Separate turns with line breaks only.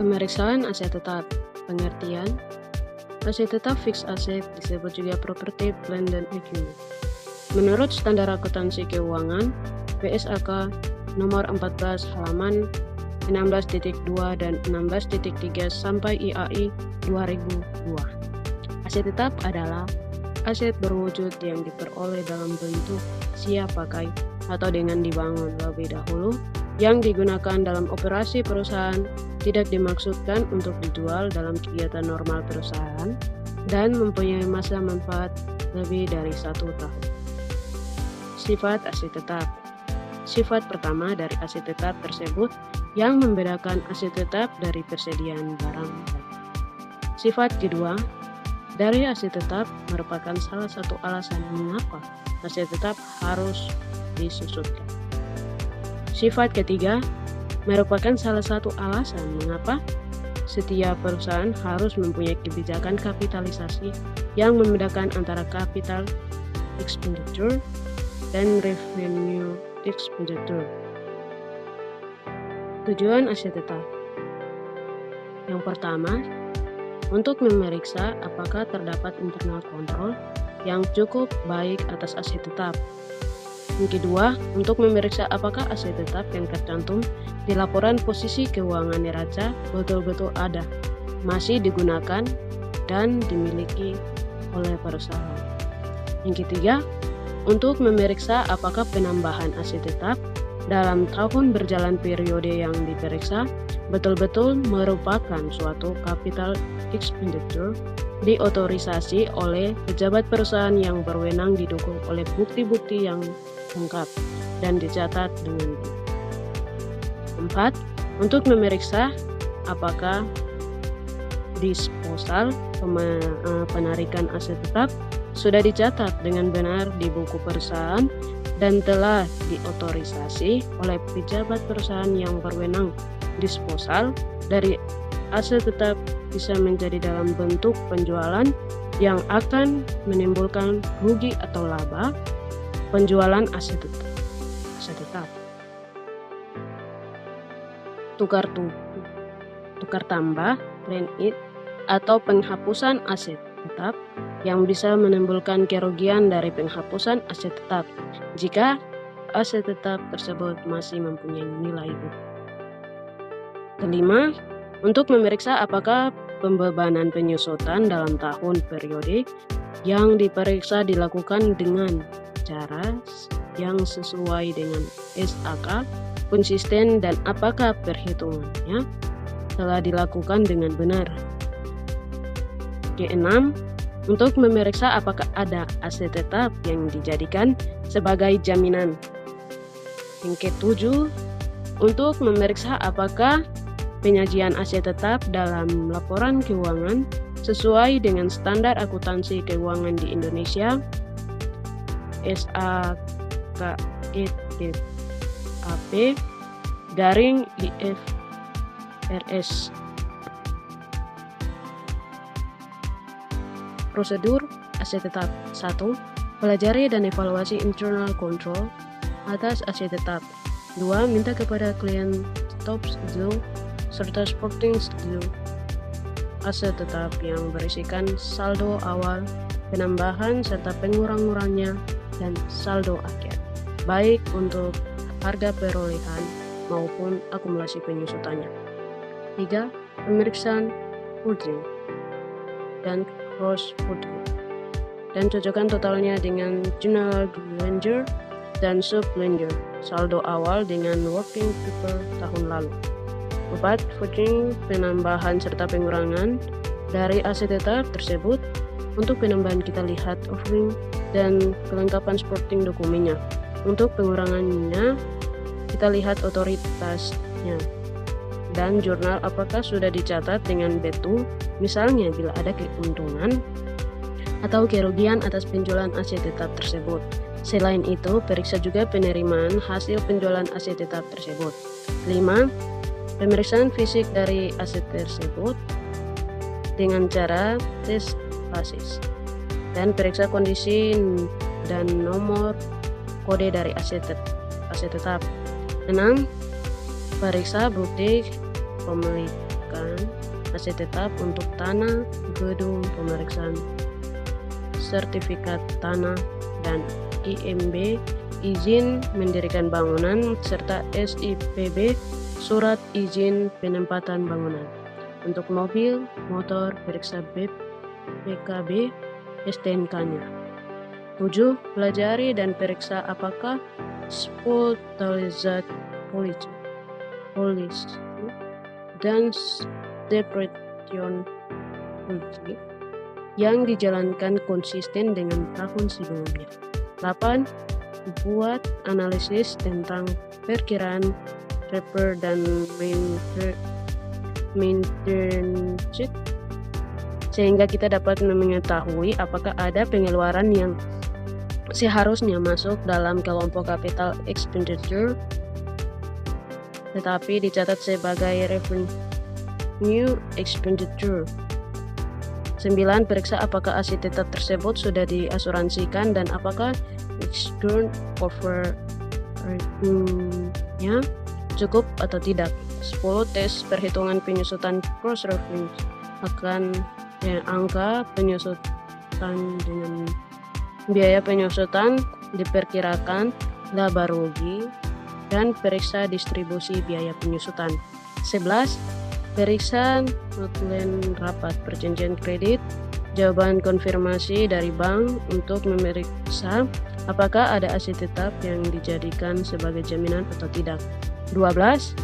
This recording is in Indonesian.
Pemeriksaan aset tetap. Pengertian: aset tetap fixed asset disebut juga property, plant, dan equipment. Menurut Standar Akuntansi Keuangan (PSAK) nomor 14 halaman 16.2 dan 16.3 sampai IAI 2002. Aset tetap adalah aset berwujud yang diperoleh dalam bentuk siap pakai atau dengan dibangun lebih dahulu, yang digunakan dalam operasi perusahaan, tidak dimaksudkan untuk dijual dalam kegiatan normal perusahaan, dan mempunyai masa manfaat lebih dari 1 tahun. Sifat aset tetap. Sifat pertama dari aset tetap tersebut yang membedakan aset tetap dari persediaan barang. Sifat kedua dari aset tetap merupakan salah satu alasan mengapa aset tetap harus disusutkan. Sifat ketiga merupakan salah satu alasan mengapa setiap perusahaan harus mempunyai kebijakan kapitalisasi yang membedakan antara capital expenditure dan revenue expenditure. Tujuan aset tetap. Yang pertama, untuk memeriksa apakah terdapat internal control yang cukup baik atas aset tetap. Yang kedua, untuk memeriksa apakah aset tetap yang tercantum di laporan posisi keuangan neraca betul-betul ada, masih digunakan, dan dimiliki oleh perusahaan. Yang ketiga, untuk memeriksa apakah penambahan aset tetap dalam tahun berjalan periode yang diperiksa betul-betul merupakan suatu capital expenditure diotorisasi oleh pejabat perusahaan yang berwenang, didukung oleh bukti-bukti yang lengkap dan dicatat dengan baik. 4. Untuk memeriksa apakah disposal penarikan aset tetap sudah dicatat dengan benar di buku perusahaan dan telah diotorisasi oleh pejabat perusahaan yang berwenang. Disposal dari aset tetap bisa menjadi dalam bentuk penjualan yang akan menimbulkan rugi atau laba, penjualan aset tetap, tukar tambah, trade in, atau penghapusan aset tetap yang bisa menimbulkan kerugian dari penghapusan aset tetap jika aset tetap tersebut masih mempunyai nilai book. Kelima, untuk memeriksa apakah pembebanan penyusutan dalam tahun periode yang diperiksa dilakukan dengan cara yang sesuai dengan SAK, konsisten, dan apakah perhitungannya telah dilakukan dengan benar. Keenam, untuk memeriksa apakah ada aset tetap yang dijadikan sebagai jaminan. Yang ketujuh, untuk memeriksa apakah penyajian aset tetap dalam laporan keuangan sesuai dengan Standar Akuntansi Keuangan di Indonesia SAKETAP/IFRS. Prosedur aset tetap. 1. Pelajari dan evaluasi internal control atas aset tetap. 2. Minta kepada klien stop studio serta supporting studio aset tetap yang berisikan saldo awal, penambahan serta pengurang-ngurangnya, dan saldo akhir, baik untuk harga perolehan maupun akumulasi penyusutannya. 3. Pemeriksaan purchasing dan cross purchasing, dan cocokkan totalnya dengan general ledger dan sub ledger saldo awal dengan working paper tahun lalu. 4. Purchasing, penambahan serta pengurangan dari aset tetap tersebut. Untuk penambahan kita lihat offering dan kelengkapan supporting dokumennya. Untuk pengurangannya kita lihat otoritasnya dan jurnal apakah sudah dicatat dengan betul, misalnya bila ada keuntungan atau kerugian atas penjualan aset tetap tersebut. Selain itu, periksa juga penerimaan hasil penjualan aset tetap tersebut. 5. Pemeriksaan fisik dari aset tersebut dengan cara tes basis dan periksa kondisi dan nomor kode dari aset tetap. 6. Periksa bukti mengeluarkan aset tetap untuk tanah, gedung, pemeriksaan sertifikat tanah, dan IMB, izin mendirikan bangunan, serta SIPB, surat izin penempatan bangunan. Untuk mobil, motor, periksa BPKB, STNK-nya. 7. Pelajari dan periksa apakah spotalizat polis dan depression policy yang dijalankan konsisten dengan tahun sebelumnya. 8. Buat analisis tentang perkiraan repair dan maintenance sehingga kita dapat mengetahui apakah ada pengeluaran yang seharusnya masuk dalam kelompok capital expenditure tetapi dicatat sebagai revenue expenditure. 9. Periksa apakah aset tetap tersebut sudah diasuransikan dan apakah insurance coverage-nya cukup atau tidak. 10. Tes perhitungan penyusutan cross-reference akan angka penyusutan dengan biaya penyusutan diperkirakan laba rugi dan periksa distribusi biaya penyusutan. 11. Periksa notulen rapat perjanjian kredit, jawaban konfirmasi dari bank untuk memeriksa apakah ada aset tetap yang dijadikan sebagai jaminan atau tidak. 12.